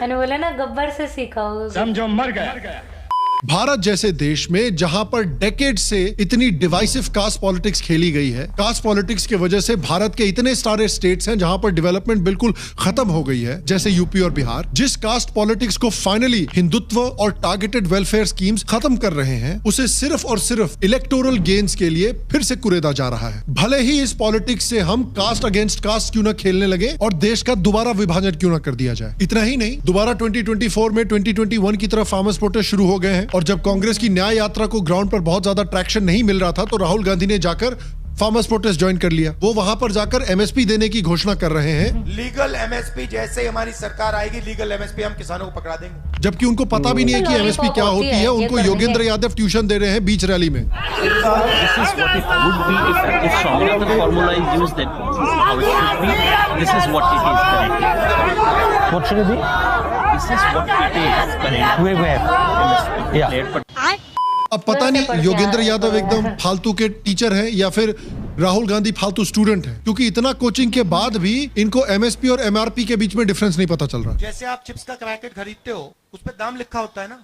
N: मैंने बोला ना, गब्बर से सीखा होगा, समझो मर गया।
B: भारत जैसे देश में जहां पर डेकेड से इतनी डिवाइसिव कास्ट पॉलिटिक्स खेली गई है, कास्ट पॉलिटिक्स की वजह से भारत के इतने सारे स्टेट्स हैं जहां पर डेवलपमेंट बिल्कुल खत्म हो गई है, जैसे यूपी और बिहार। जिस कास्ट पॉलिटिक्स को फाइनली हिंदुत्व और टारगेटेड वेलफेयर स्कीम्स खत्म कर रहे हैं, उसे सिर्फ और सिर्फ इलेक्टोरल गेन्स के लिए फिर से कुरेदा जा रहा है। भले ही इस पॉलिटिक्स से हम कास्ट अगेंस्ट कास्ट क्यों न खेलने लगे और देश का दोबारा विभाजन क्यों न कर दिया जाए। इतना ही नहीं, दोबारा 2024 में 2021 की तरफ फार्मर्स प्रोटेस्ट शुरू हो गए हैं। और जब कांग्रेस की न्याय यात्रा को ग्राउंड पर बहुत ज्यादा ट्रैक्शन नहीं मिल रहा था, तो राहुल गांधी ने जाकर फार्मर्स प्रोटेस्ट ज्वाइन कर लिया। वो वहां पर जाकर एमएसपी देने की घोषणा कर रहे हैं।
G: लीगल एमएसपी, जैसे ही हमारी सरकार आएगी लीगल एमएसपी हम किसानों को पकड़ा देंगे।
B: जबकि उनको पता भी नहीं है कि एमएसपी क्या होती है। उनको योगेंद्र यादव ट्यूशन दे रहे हैं बीच रैली में। अब पता नहीं योगेंद्र यादव एकदम फालतू के टीचर हैं या फिर राहुल गांधी फालतू स्टूडेंट हैं, क्योंकि इतना कोचिंग के बाद भी इनको एमएसपी और एमआरपी के बीच में डिफरेंस नहीं पता चल रहा।
G: जैसे आप चिप्स का पैकेट खरीदते हो, उस पर दाम लिखा होता है ना,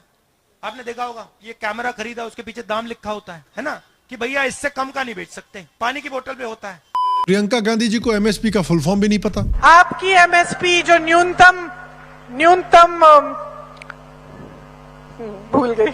G: आपने देखा होगा। ये कैमरा खरीदा, उसके पीछे दाम लिखा होता है ना, कि भैया इससे कम का नहीं बेच सकते। पानी की बोतल पे होता है।
B: प्रियंका गांधी जी को एमएसपी का फुल फॉर्म भी नहीं पता।
O: आपकी एमएसपी जो न्यूनतम भूल गई,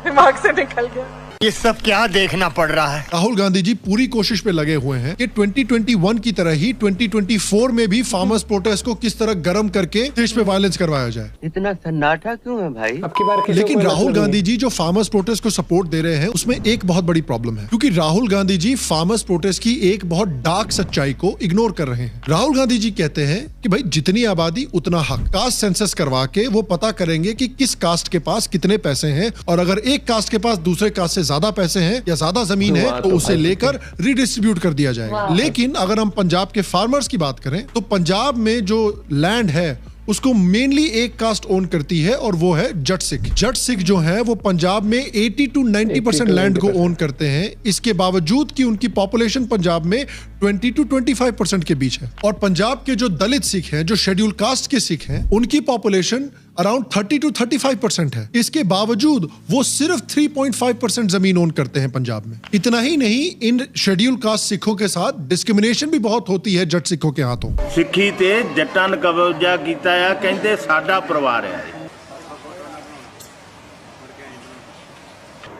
O: दिमाग से निकल गया।
H: ये सब क्या देखना पड़ रहा है।
B: राहुल गांधी जी पूरी कोशिश पे लगे हुए हैं कि 2021 की तरह ही 2024 में भी फार्मर्स प्रोटेस्ट को किस तरह गर्म करके देश पे वायलेंस करवाया जाए।
P: इतना सन्नाटा क्यों है भाई?
A: अब की बार
B: लेकिन राहुल गांधी जी जो फार्मर्स प्रोटेस्ट को सपोर्ट दे रहे हैं, उसमें एक बहुत बड़ी प्रॉब्लम है, क्योंकि राहुल गांधी जी फार्मर्स प्रोटेस्ट की एक बहुत डार्क सच्चाई को इग्नोर कर रहे हैं। राहुल गांधी जी कहते हैं कि भाई जितनी आबादी उतना हक। कास्ट सेंसस करवा के वो पता करेंगे कि किस कास्ट के पास कितने पैसे हैं, और अगर एक कास्ट के पास दूसरे कास्ट से ज्यादा पैसे हैं या ज्यादा जमीन है तो उसे लेकर रिडिस्ट्रीब्यूट कर दिया जाएगा। लेकिन अगर हम पंजाब के फार्मर्स की बात करें, तो पंजाब में जो लैंड है उसको मेनली एक कास्ट ओन करती है और वो है जट सिख। जट सिख जो है वो पंजाब में 80 to 90% लैंड को ओन करते हैं। इसके बावजूद कि उनकी पॉपुलेशन पंजाब में 20 to 25% के बीच है। और पंजाब के जो दलित सिख हैं, जो शेड्यूल कास्ट के सिख हैं, उनकी पॉपुलेशन अराउंड 30 to 35% है। इसके बावजूद वो सिर्फ 3.5% जमीन ओन करते हैं पंजाब में। इतना ही नहीं, इन शेड्यूल कास्ट सिखों के साथ डिस्क्रिमिनेशन भी बहुत होती है जट सिखों के हाथों।
Q: सिक्खी ते जट्टां ने कब्जा कीता है, कहंदे साडा परिवार है।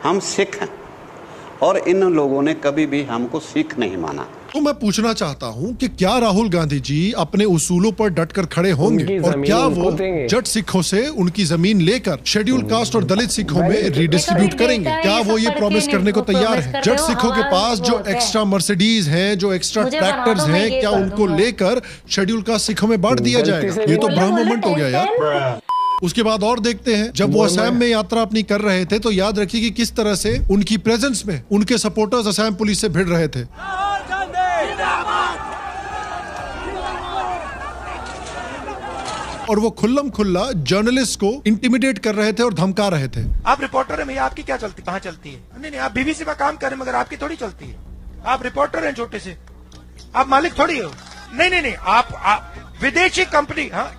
P: हम सिख हैं और इन लोगों ने कभी भी हमको सिख नहीं माना।
B: तो मैं पूछना चाहता हूं कि क्या राहुल गांधी जी अपने उसूलों पर डटकर खड़े होंगे और क्या वो जट सिखों से उनकी जमीन लेकर शेड्यूल कास्ट और दलित सिखों में रिडिस्ट्रीब्यूट करेंगे? क्या वो ये प्रॉमिस करने को तैयार है? जट सिखों के पास जो एक्स्ट्रा मर्सिडीज हैं, जो एक्स्ट्रा ट्रैक्टर्स हैं, क्या उनको लेकर शेड्यूल कास्ट सिखों में बांट दिया जाएगा? ये तो ब्रह्म मोमेंट हो गया यार। उसके बाद और देखते हैं, जब वो असम में यात्रा अपनी कर रहे थे तो याद रखिए कि किस तरह से उनकी प्रेजेंस में उनके सपोर्टर्स असम पुलिस से भिड़ रहे थे। और वो खुल्लम खुल्ला जर्नलिस्ट को इंटिमिडेट कर रहे थे और धमका रहे थे।
G: आप रिपोर्टर हैं भैया, आपकी क्या चलती, कहाँ चलती है? नहीं, आप बीबीसी में काम करें मगर आपकी थोड़ी चलती है। आप रिपोर्टर हैं छोटे से, आप मालिक थोड़ी हो। नहीं, आप विदेशी कंपनी, हाँ,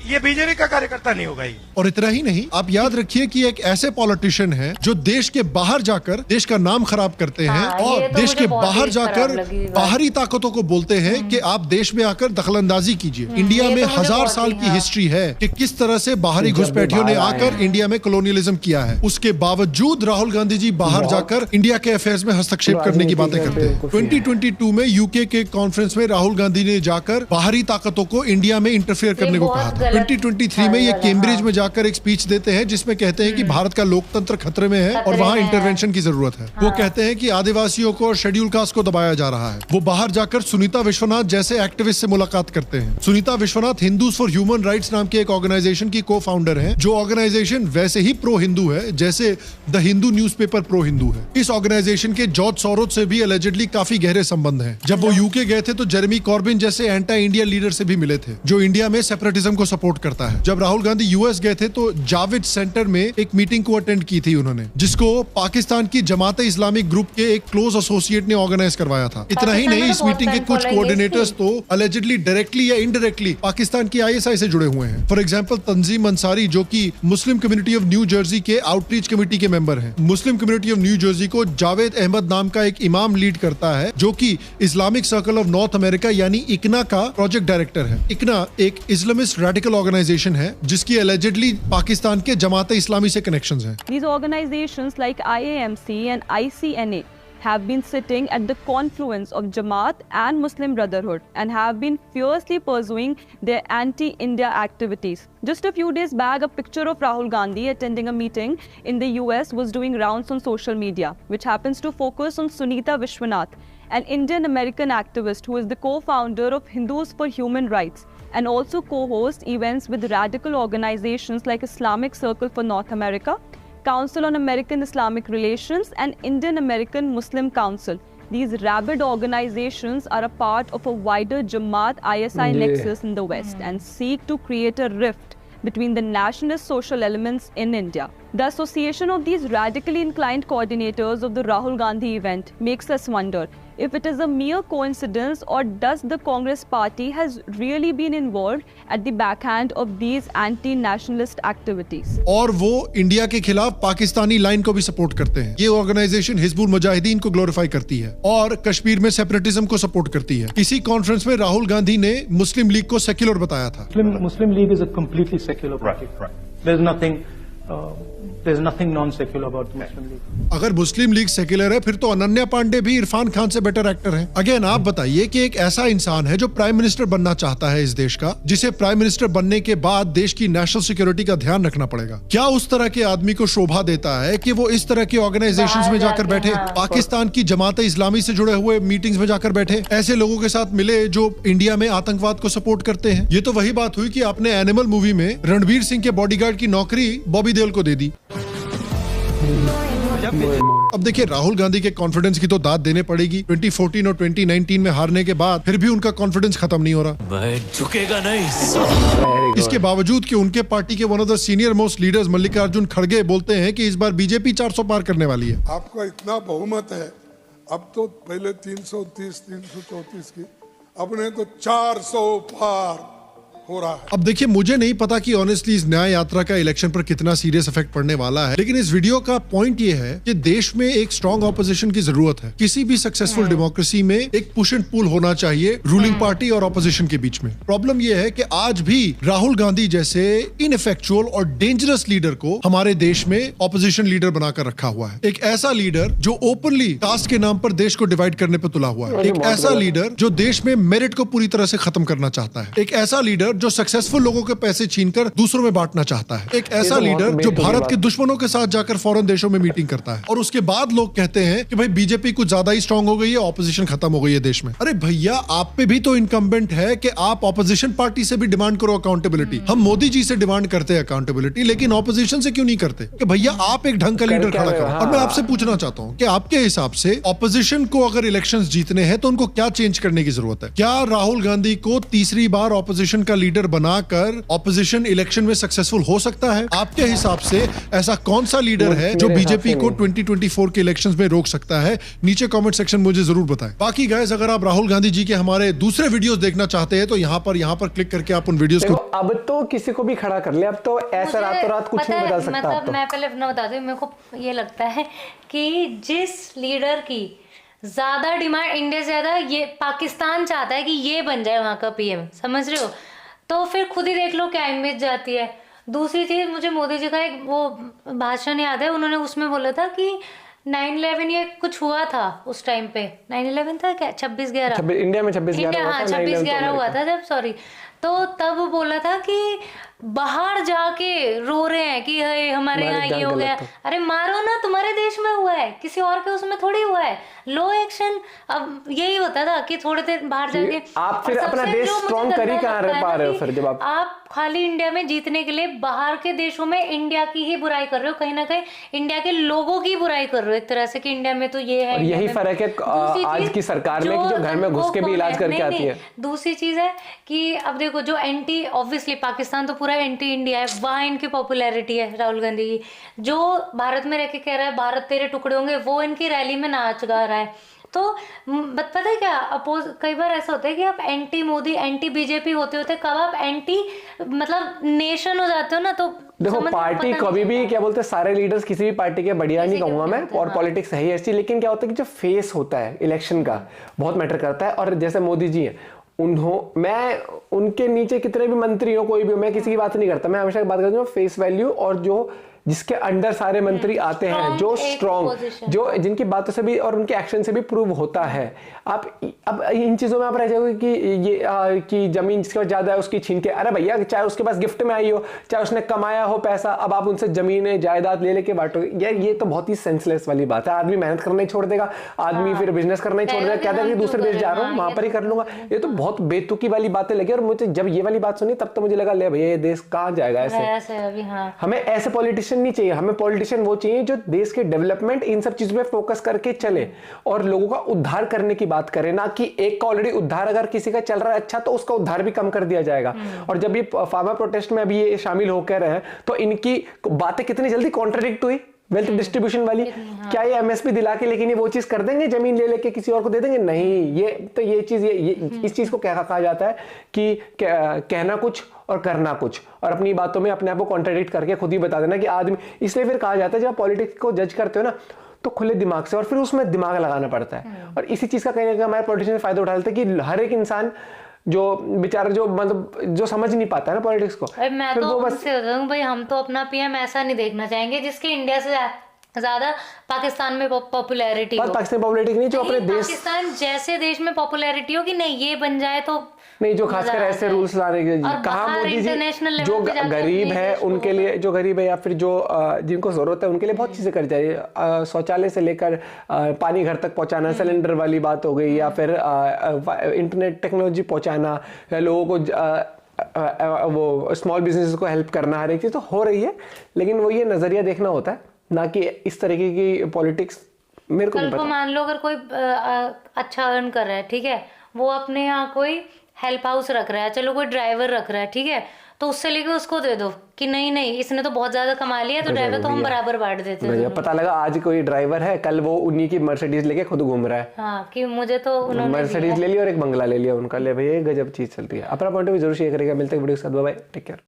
G: ये बीजेपी का कार्यकर्ता नहीं होगा ये।
B: और इतना ही नहीं, आप याद रखिए कि एक ऐसे पॉलिटिशियन हैं जो देश के बाहर जाकर देश का नाम खराब करते हैं और
N: तो
B: देश के बाहर जाकर बाहरी ताकतों को बोलते हैं कि आप देश में आकर दखलंदाजी कीजिए। इंडिया में 1000 साल की हिस्ट्री है कि किस तरह से बाहरी घुसपैठियों ने आकर इंडिया में कॉलोनियलिज्म किया है। उसके बावजूद राहुल गांधी जी बाहर जाकर इंडिया के अफेयर्स में हस्तक्षेप करने की बातें करते हैं। 2022 में यूके के कॉन्फ्रेंस में राहुल गांधी ने जाकर बाहरी ताकतों को इंडिया में इंटरफेयर करने को कहा था। 2023 में ये कैम्ब्रिज में जाकर एक स्पीच देते हैं जिसमें कहते हैं कि भारत का लोकतंत्र खतरे में है और वहाँ इंटरवेंशन की जरूरत है। वो कहते हैं कि आदिवासियों को और शेड्यूल कास्ट को दबाया जा रहा है। वो बाहर जाकर सुनीता विश्वनाथ जैसे एक्टिविस्ट से मुलाकात करते हैं। Sunita Vishwanath Hindus for human rights नाम के एक ऑर्गेनाइजेशन की को फाउंडर है, जो ऑर्गेनाइजेशन वैसे ही प्रो हिंदू है जैसे the Hindu newspaper pro Hindu है। इस ऑर्गेनाइजेशन के जॉर्ज सोरोस से भी अलेजेडली काफी गहरे संबंध हैं। जब वो यूके गए थे तो जेरेमी कॉर्बिन जैसे एंटी इंडिया लीडर से भी मिले थे जो इंडिया में सेपरेटिज्म को सपोर्ट करता है। जब राहुल गांधी यूएस गए थे तो जावेद सेंटर में एक मीटिंग को अटेंड की थी उन्होंने, जिसको पाकिस्तान की जमात इस्लामिक ग्रुप के एक क्लोज एसोसिएट ने ऑर्गेनाइज करवाया था। इतना ही नहीं, इस मीटिंग के कुछ कोऑर्डिनेटर्स तो अलेजिडली डायरेक्टली या इनडायरेक्टली पाकिस्तान की आईएसआई से जुड़े हुए हैं। फॉर एग्जांपल तंजीम अंसारी, जो कि Muslim community of new Jersey के आउटरीच कमेटी के मेंबर हैं। Muslim community of new Jersey को जावेद अहमद नाम का एक इमाम लीड करता है, जो कि Islamic circle of north America यानी इकना का प्रोजेक्ट डायरेक्टर है। इकना एक इस्लामिस्ट रेडिकल ऑर्गेनाइजेशन है जिसकी allegedly पाकिस्तान के जमात इस्लामी से कनेक्शंस हैं।
R: These organizations like IAMC and ICNA have been sitting at the confluence of Jamaat and Muslim Brotherhood and have been fiercely pursuing their anti-India activities. Just a few days back, a picture of Rahul Gandhi attending a meeting in the US was doing rounds on social media, which happens to focus on Sunita Vishwanath, an Indian-American activist who is the co-founder of Hindus for Human Rights and also co-hosts events with radical organizations like Islamic Circle for North America, Council on American Islamic Relations, and Indian American Muslim Council. These rabid organizations are a part of a wider Jamaat-ISI nexus in the West and seek to create a rift between the nationalist social elements in India. The association of these radically inclined coordinators of the Rahul Gandhi event makes us wonder if it is a mere coincidence or does the Congress party has really been involved at the backhand of these anti-nationalist activities.
B: और वो India के खिलाफ Pakistani line को भी support करते हैं। ये organisation Hizbul Mujahideen को ग्लोरीफाई करती है और कश्मीर में सेपरेटिज्म को सपोर्ट करती है। इसी कॉन्फ्रेंस में राहुल गांधी ने मुस्लिम लीग को सेक्युलर बताया था।
C: Muslim League is a completely secular party. Right. There's nothing non-secular about the Muslim League.
B: अगर मुस्लिम लीग सेक्युलर है फिर तो अनन्या पांडे भी इरफान खान से बेटर एक्टर हैं। अगेन आप बताइए कि एक ऐसा इंसान है जो प्राइम मिनिस्टर बनना चाहता है इस देश का, जिसे प्राइम मिनिस्टर बनने के बाद देश की नेशनल सिक्योरिटी का ध्यान रखना पड़ेगा। क्या उस तरह के आदमी को शोभा देता है कि वो इस तरह के ऑर्गेनाइजेशंस में जाकर बैठे, पाकिस्तान की जमात इस्लामी से जुड़े हुए मीटिंग्स में जाकर बैठे, ऐसे लोगों के साथ मिले जो इंडिया में आतंकवाद को सपोर्ट करते हैं? ये तो वही बात हुई कि आपने एनिमल मूवी में रणवीर सिंह के बॉडीगार्ड की नौकरी बॉबी देओल को दे दी। अब देखिए, राहुल गांधी के कॉन्फिडेंस की तो दाद देने पड़ेगी। 2014 और 2019 में हारने के बाद फिर भी उनका कॉन्फिडेंस खत्म नहीं हो रहा।
S: वह झुकेगा नहीं।
B: इसके बावजूद कि उनके पार्टी के one of the senior most leaders Mallikarjun खड़गे बोलते हैं कि इस बार बीजेपी 400 पार करने वाली है।
T: आपका इतना बहुमत है, अब तो पहले 330 334 की, अब ने तो 400 पार। हो रहा है।
B: अब देखिए, मुझे नहीं पता कि ऑनेस्टली इस न्याय यात्रा का इलेक्शन पर कितना सीरियस इफेक्ट पड़ने वाला है, लेकिन इस वीडियो का पॉइंट ये है कि देश में एक स्ट्रॉन्ग ऑपोजिशन की जरूरत है। किसी भी सक्सेसफुल डेमोक्रेसी में एक पुश एंड पुल होना चाहिए रूलिंग पार्टी और ऑपोजिशन के बीच में। प्रॉब्लम ये है कि आज भी राहुल गांधी जैसे इनइफेक्चुअल और डेंजरस लीडर को हमारे देश में ऑपोजिशन लीडर बनाकर रखा हुआ है। एक ऐसा लीडर जो ओपनली कास्ट के नाम पर देश को डिवाइड करने पर तुला हुआ है। एक ऐसा लीडर जो देश में मेरिट को पूरी तरह से खत्म करना चाहता है। एक ऐसा लीडर जो सक्सेसफुल लोगों के पैसे छीनकर दूसरों में बांटना चाहता है। एक ऐसा लीडर जो भारत के दुश्मनों के साथ जाकर फॉरेन देशों में मीटिंग करता है और उसके बाद लोग कहते हैं कि भाई बीजेपी कुछ ज्यादा ही स्ट्रांग हो गई है, ऑपोजिशन खत्म हो गई है देश में। अरे भैया, आप पे भी तो इनकम्बेंट है कि आप ऑपोजिशन पार्टी से भी डिमांड करो अकाउंटेबिलिटी। हम मोदी जी से डिमांड करते हैं अकाउंटेबिलिटी, लेकिन ऑपोजिशन से क्यों नहीं करते कि भैया आप एक ढंग का लीडर खड़ा करो। और मैं आपसे पूछना चाहता हूं कि आपके हिसाब से ऑपोजिशन को अगर इलेक्शंस जीतने हैं तो उनको क्या चेंज करने की जरूरत है? क्या राहुल गांधी को तीसरी बार ऑपोजिशन का लीडर बनाकर ऑपोजिशन इलेक्शन में सक्सेसफुल हो सकता है? आपके हिसाब से ऐसा कौन सा लीडर है जो बीजेपी को 2024 के इलेक्शंस में रोक सकता है? नीचे कमेंट सेक्शन मुझे जरूर बताएं। बाकी गाइस, अगर आप राहुल गांधी जी के हमारे दूसरे वीडियोस देखना चाहते हैं तो यहाँ पर क्लिक करके आप उन वीडियोस को
A: अब तो किसी को भी खड़ा कर ले। अब तो ऐसा रातों रात कुछ नहीं बदल सकता।
N: मतलब मैं पहले अपना बता दूं, मेरे को ये लगता है कि जिस लीडर की ज्यादा डिमांड इंडिया से ज्यादा ये पाकिस्तान चाहता है कि ये बन जाए वहां का पीएम, समझ रहे हो? तो फिर खुद ही देख लो क्या इमेज जाती है। दूसरी चीज, मुझे मोदी जी का एक वो भाषण याद है, उन्होंने उसमें बोला था कि 9/11 ये कुछ हुआ था उस टाइम पे। 9/11 था क्या? 26/11
A: इंडिया में 26/11
N: हाँ 26/11 हुआ था जब, सॉरी। तो तब बोला था कि बाहर जाके रो रहे हैं कि हमारे यहाँ ये हो गया। अरे मारो ना, तुम्हारे देश में हुआ है, किसी और के उसमें थोड़ी हुआ है। लो एक्शन। अब यही होता था कि थोड़े देर बाहर जाके
A: आप फिर अपना देश स्ट्रॉन्ग कर ही कहाँ पा रहे हो फिर, जब
N: आप खाली इंडिया में जीतने के लिए बाहर के देशों में इंडिया की ही बुराई कर रहे हो, कहीं ना कहीं इंडिया के लोगों की बुराई कर रहे हो एक तरह से, कि इंडिया में तो ये है।
A: यही फर्क है आज की सरकार में, जो घर में घुस के भी इलाज करके आती है।
N: दूसरी चीज है कि अब देखो, जो एंटी, ऑब्वियसली पाकिस्तान तो पूरा एंटी इंडिया है, वहां इनकी पॉपुलैरिटी है राहुल गांधी की। जो भारत में रह के कह रहा है भारत तेरे टुकड़े होंगे, वो इनकी रैली में नाच गा रहा है। तो पता है क्या, अपोज कई बार ऐसा होता है कि आप एंटी मोदी एंटी बीजेपी होते होते कब आप एंटी मतलब नेशन हो जाते हो ना। तो
A: देखो, पार्टी कभी भी क्या बोलते हैं, सारे लीडर्स किसी भी पार्टी के बढ़िया नहीं कहूंगा मैं, और पॉलिटिक्स है ही ऐसी, लेकिन क्या होता है कि जो फेस होता है इलेक्शन का बहुत मैटर करता है। और जैसे मोदी जी है, मैं उनके नीचे कितने भी मंत्री हो, कोई भी हो, मैं किसी की बात नहीं करता, मैं हमेशा बात करता हूँ फेस वैल्यू, और जो जिसके अंडर सारे मंत्री आते हैं, जो स्ट्रॉन्ग, जो जिनकी बातों से भी और उनके एक्शन से भी प्रूव होता है। आप अब इन चीजों में आप रह जाओगे कि ये कि जमीन जिसके पास ज्यादा है उसकी छीन के, अरे भैया चाहे उसके पास गिफ्ट में आई हो, चाहे उसने कमाया हो पैसा, अब आप उनसे जमीनें जायदाद ले लेके बांटोगे। यार ये तो बहुत ही सेंसलेस वाली बात है। आदमी मेहनत करना ही छोड़ देगा, आदमी फिर बिजनेस करना ही छोड़ देगा, कहता है कि दूसरे देश जा रहा हूँ वहां पर ही कर लूंगा। ये तो बहुत बेतुकी वाली बातें लगी, और मुझे जब ये वाली बात सुनी तब तो मुझे लगा ले भैया ये देश कहाँ जाएगा ऐसे। हमें ऐसे पॉलिटिशियन नहीं चाहिए, हमें पॉलिटिशियन वो चाहिए जो देश के डेवलपमेंट इन सब चीजों पे फोकस करके चले और लोगों का उद्धार करने की बात करे, ना कि एक का ऑलरेडी उद्धार अगर किसी का चल रहा है अच्छा तो उसका उद्धार भी कम कर दिया जाएगा। और जब ये फार्मर प्रोटेस्ट में अभी ये शामिल होकर रहे हैं तो इनकी बातें कितनी जल्दी कॉन्ट्राडिक्ट हुई वेल्थ डिस्ट्रीब्यूशन वाली। क्या ये एमएसपी दिला के लेकिन ये वो चीज कर देंगे, जमीन ले लेके किसी और को दे देंगे? नहीं। ये तो ये चीज इस चीज को क्या कहा जाता है कि कहना कुछ और करना कुछ, और अपनी बातों में अपने आप को कॉन्ट्राडिक्ट करके खुद ही बता देना कि आदमी। इसलिए फिर कहा जाता है जब पॉलिटिक्स को जज करते हो ना तो खुले दिमाग से, और फिर उसमें दिमाग लगाना पड़ता है। और इसी चीज का कहीं ना कहीं हमारे पॉलिटिशियन फायदा उठा लेते हैं कि हर एक इंसान जो बेचारा जो मतलब जो समझ नहीं पाता है ना पॉलिटिक्स को,
N: मैं तो उससे होता हूं भाई, हम तो अपना पीएम ऐसा नहीं देखना चाहेंगे जिसके इंडिया से ज्यादा पाकिस्तान में पॉपुलैरिटी हो।
A: पाकिस्तान पॉपुलैरिटी नहीं, जो अपने देश,
N: पाकिस्तान जैसे देश में पॉपुलैरिटी हो कि नहीं ये बन जाए तो
A: नहीं, जो खासकर ऐसे रूल्स लाने के। कहा मोदी जी जो गरीब है उनके लिए, जो गरीब है या फिर जो जिनको जरूरत है उनके लिए बहुत चीजें कर जाए, शौचालय से लेकर पानी घर तक पहुंचाना, सिलेंडर वाली बात हो गई, या फिर इंटरनेट टेक्नोलॉजी पहुंचाना, लोगों को वो स्मॉल बिजनेस को हेल्प करना, हर एक चीज तो हो रही है। लेकिन वो ये नजरिया देखना होता है, ना कि इस तरीके की पॉलिटिक्स। मेरे को नहीं पता।
N: मान लो अगर कोई अच्छा अर्न कर रहा है, ठीक है, वो अपने यहाँ कोई हेल्प हाउस रख रहा है, चलो कोई ड्राइवर रख रहा है, ठीक है, तो उससे लेके उसको दे दो कि नहीं नहीं इसने तो बहुत ज्यादा कमा लिया, तो ड्राइवर तो हम बराबर बांट देते हैं।
A: पता लगा आज कोई ड्राइवर है, कल वो उन्हीं की मर्सिडीज लेके खुद घूम रहा है।
N: हाँ कि मुझे तो उन्होंने
A: मर्सिडीज ले ली और एक बंगला ले लिया उनका। ले भाई ये गजब चीज चल रही है। अपना पॉइंट भी जरूर शेयर करेगा। मिलते हैं वीडियो के साथ, बाय बाय, टेक केयर।